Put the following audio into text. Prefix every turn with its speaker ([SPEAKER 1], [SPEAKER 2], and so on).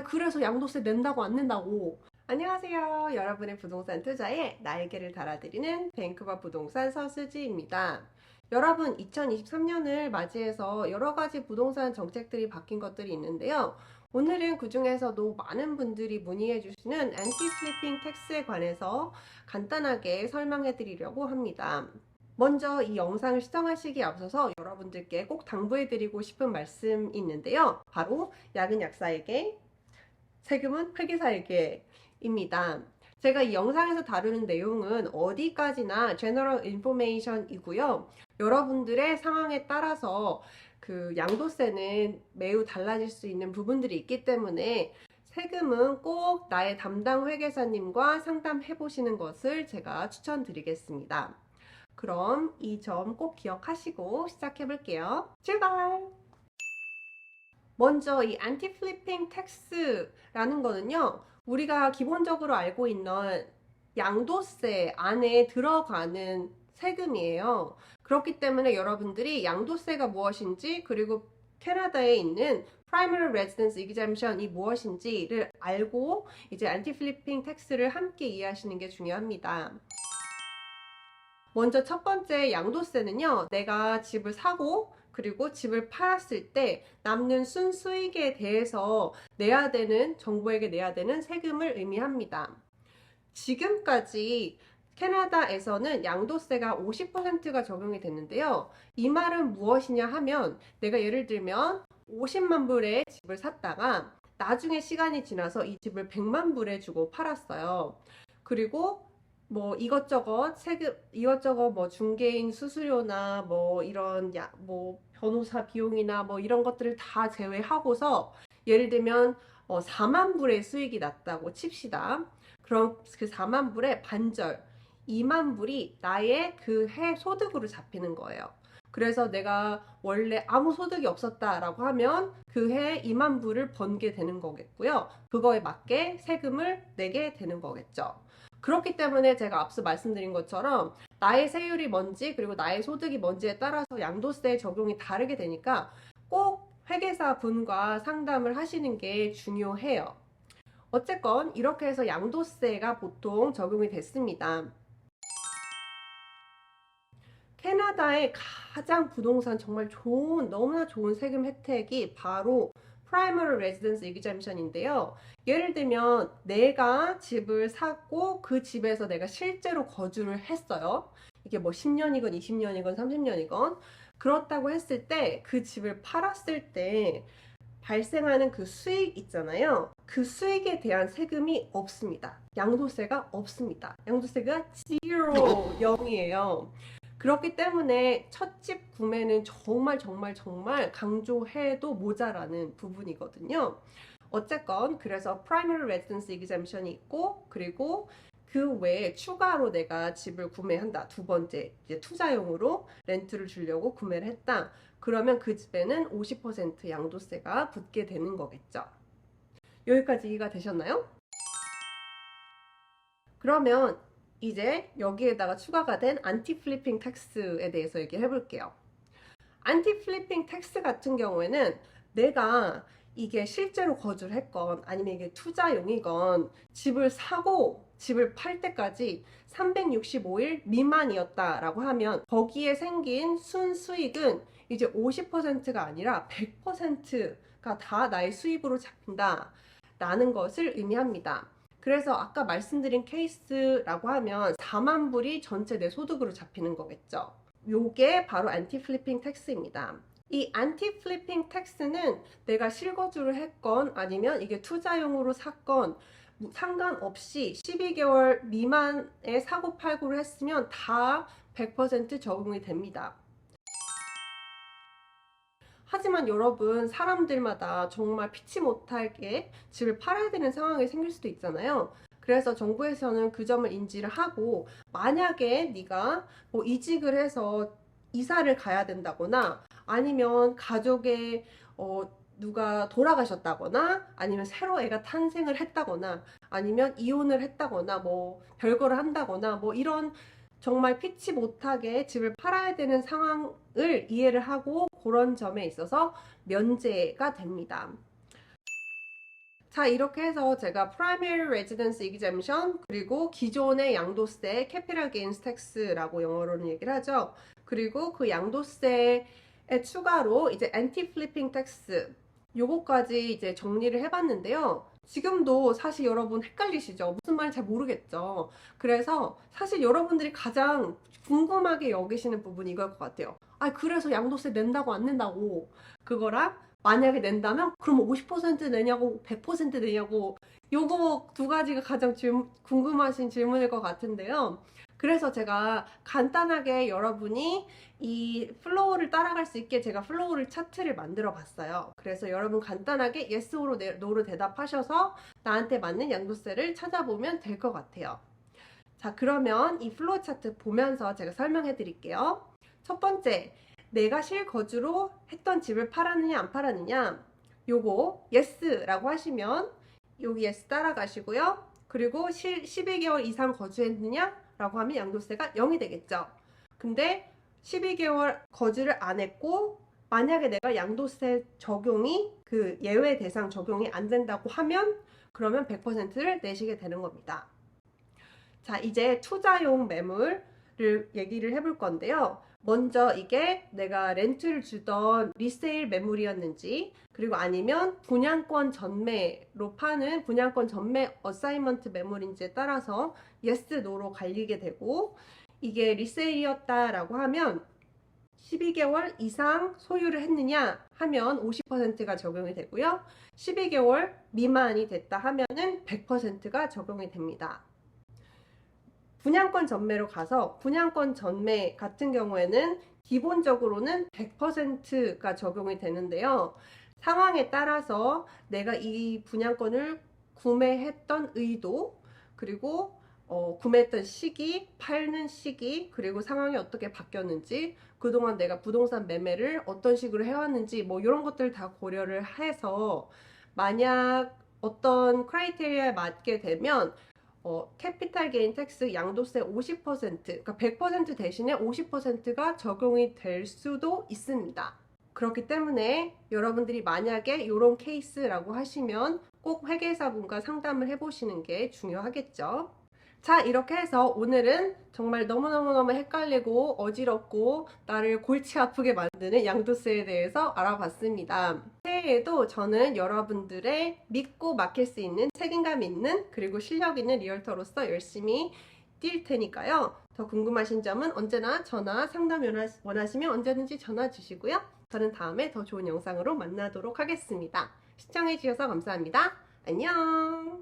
[SPEAKER 1] 그래서 양도세 낸다고 안 낸다고. 안녕하세요. 여러분의 부동산 투자에 날개를 달아드리는 뱅크바 부동산 서수지입니다. 여러분, 2023년을 맞이해서 여러 가지 부동산 정책들이 바뀐 것들이 있는데요. 오늘은 그 중에서도 많은 분들이 문의해 주시는 안티 플리핑 텍스에 관해서 간단하게 설명해 드리려고 합니다. 먼저 이 영상을 시청하시기에 앞서서 여러분들께 꼭 당부해 드리고 싶은 말씀이 있는데요. 바로 약은 약사에게, 세금은 회계사에게입니다. 제가 이 영상에서 다루는 내용은 어디까지나 General Information이고요. 여러분들의 상황에 따라서 그 양도세는 매우 달라질 수 있는 부분들이 있기 때문에 세금은 꼭 나의 담당 회계사님과 상담해 보시는 것을 제가 추천드리겠습니다. 그럼 이 점 꼭 기억하시고 시작해 볼게요. 출발! 먼저 이 anti flipping tax라는 거는요, 우리가 기본적으로 알고 있는 양도세 안에 들어가는 세금이에요. 그렇기 때문에 여러분들이 양도세가 무엇인지, 그리고 캐나다에 있는 primary residence exemption이 무엇인지를 알고 이제 anti flipping tax를 함께 이해하시는 게 중요합니다. 먼저 첫 번째 양도세는요, 내가 집을 사고 그리고 집을 팔았을 때 남는 순수익에 대해서 정부에게 내야 되는 세금을 의미합니다. 지금까지 캐나다에서는 양도세가 50%가 적용이 됐는데요. 이 말은 무엇이냐 하면, 내가 예를 들면 50만 불에 집을 샀다가 나중에 시간이 지나서 이 집을 100만 불에 주고 팔았어요. 그리고 뭐 이것저것 뭐 중개인 수수료나 뭐 이런 뭐 변호사 비용이나 뭐 이런 것들을 다 제외하고서 예를 들면 4만 불의 수익이 났다고 칩시다. 그럼 그 4만 불의 반절 2만 불이 나의 그 해 소득으로 잡히는 거예요. 그래서 내가 원래 아무 소득이 없었다라고 하면 그 해 2만 불을 번게 되는 거겠고요. 그거에 맞게 세금을 내게 되는 거겠죠. 그렇기 때문에 제가 앞서 말씀드린 것처럼 나의 세율이 뭔지 그리고 나의 소득이 뭔지에 따라서 양도세 적용이 다르게 되니까 꼭 회계사 분과 상담을 하시는 게 중요해요. 어쨌건 이렇게 해서 양도세가 보통 적용이 됐습니다. 캐나다의 가장 부동산 정말 너무나 좋은 세금 혜택이 바로 Primary Residence Exemption인데요. 예를 들면 내가 집을 샀고 그 집에서 내가 실제로 거주를 했어요. 이게 뭐 10년이건 20년이건 30년이건 그렇다고 했을 때 그 집을 팔았을 때 발생하는 그 수익 있잖아요. 그 수익에 대한 세금이 없습니다. 양도세가 없습니다. 양도세가 0이에요. 그렇기 때문에 첫 집 구매는 정말 강조해도 모자라는 부분이거든요. 어쨌건 그래서 primary residence exemption이 있고, 그리고 그 외에 추가로 내가 집을 구매한다. 두 번째, 이제 투자용으로 렌트를 주려고 구매를 했다. 그러면 그 집에는 50% 양도세가 붙게 되는 거겠죠. 여기까지 이해가 되셨나요? 그러면 이제 여기에다가 추가가 된 안티 플리핑 텍스에 대해서 얘기해 볼게요. 안티 플리핑 텍스 같은 경우에는 내가 이게 실제로 거주를 했건 아니면 이게 투자용이건 집을 사고 집을 팔 때까지 365일 미만이었다라고 하면 거기에 생긴 순수익은 이제 50%가 아니라 100%가 다 나의 수입으로 잡힌다 라는 것을 의미합니다. 그래서 아까 말씀드린 케이스라고 하면 4만 불이 전체 내 소득으로 잡히는 거겠죠. 요게 바로 안티 플리핑 텍스입니다. 이 안티 플리핑 텍스는 내가 실거주를 했건 아니면 이게 투자용으로 샀건 상관없이 12개월 미만의 사고 팔고를 했으면 다 100% 적용이 됩니다. 하지만 여러분, 사람들마다 정말 피치 못하게 집을 팔아야 되는 상황이 생길 수도 있잖아요. 그래서 정부에서는 그 점을 인지를 하고, 만약에 네가 뭐 이직을 해서 이사를 가야 된다거나 아니면 가족에 누가 돌아가셨다거나 아니면 새로 애가 탄생을 했다거나 아니면 이혼을 했다거나 뭐 별거를 한다거나 뭐 이런 정말 피치 못하게 집을 팔아야 되는 상황을 이해를 하고 그런 점에 있어서 면제가 됩니다. 자, 이렇게 해서 제가 Primary Residence Exemption 그리고 기존의 양도세 Capital Gains Tax라고 영어로는 얘기를 하죠. 그리고 그 양도세에 추가로 이제 Anti-Flipping Tax 요거까지 이제 정리를 해봤는데요. 지금도 사실 여러분 헷갈리시죠? 무슨 말인지 잘 모르겠죠? 그래서 사실 여러분들이 가장 궁금하게 여기시는 부분이 이걸 것 같아요. 아, 그래서 양도세 낸다고 안 낸다고. 그거랑 만약에 낸다면 그럼 50% 내냐고 100% 내냐고 요거 두 가지가 가장 궁금하신 질문일 것 같은데요. 그래서 제가 간단하게 여러분이 이 플로우를 따라갈 수 있게 제가 플로우를 차트를 만들어 봤어요. 그래서 여러분 간단하게 yes or no로 대답하셔서 나한테 맞는 양도세를 찾아보면 될 것 같아요. 자, 그러면 이 플로우 차트 보면서 제가 설명해 드릴게요. 첫 번째, 내가 실거주로 했던 집을 팔았느냐 안 팔았느냐, 요거 yes라고 하시면 여기 yes 따라가시고요. 그리고 12개월 이상 거주했느냐 라고 하면 양도세가 0이 되겠죠. 근데 12개월 거주를 안 했고 만약에 내가 양도세 적용이 그 예외 대상 적용이 안 된다고 하면 그러면 100%를 내시게 되는 겁니다. 자, 이제 투자용 매물을 얘기를 해볼 건데요. 먼저 이게 내가 렌트를 주던 리세일 매물이었는지, 그리고 아니면 분양권 전매로 파는 분양권 전매 어사이먼트 매물인지에 따라서 yes, no로 갈리게 되고, 이게 리세일이었다라고 하면 12개월 이상 소유를 했느냐 하면 50%가 적용이 되고요. 12개월 미만이 됐다 하면은 100%가 적용이 됩니다. 분양권 전매로 가서 분양권 전매 같은 경우에는 기본적으로는 100%가 적용이 되는데요. 상황에 따라서 내가 이 분양권을 구매했던 의도, 그리고 구매했던 시기, 팔는 시기, 그리고 상황이 어떻게 바뀌었는지, 그동안 내가 부동산 매매를 어떤 식으로 해왔는지 뭐 이런 것들 다 고려를 해서 만약 어떤 크라이테리아에 맞게 되면 캐피탈 게인 텍스 양도세 50%, 그러니까 100% 대신에 50%가 적용이 될 수도 있습니다. 그렇기 때문에 여러분들이 만약에 이런 케이스라고 하시면 꼭 회계사분과 상담을 해보시는 게 중요하겠죠. 자, 이렇게 해서 오늘은 정말 너무너무 헷갈리고 어지럽고 나를 골치 아프게 만드는 양도세에 대해서 알아봤습니다. 새해에도 저는 여러분들의 믿고 맡길 수 있는 책임감 있는 그리고 실력 있는 리얼터로서 열심히 뛸 테니까요. 더 궁금하신 점은 언제나 전화 상담 원하시면 언제든지 전화 주시고요. 저는 다음에 더 좋은 영상으로 만나도록 하겠습니다. 시청해주셔서 감사합니다. 안녕.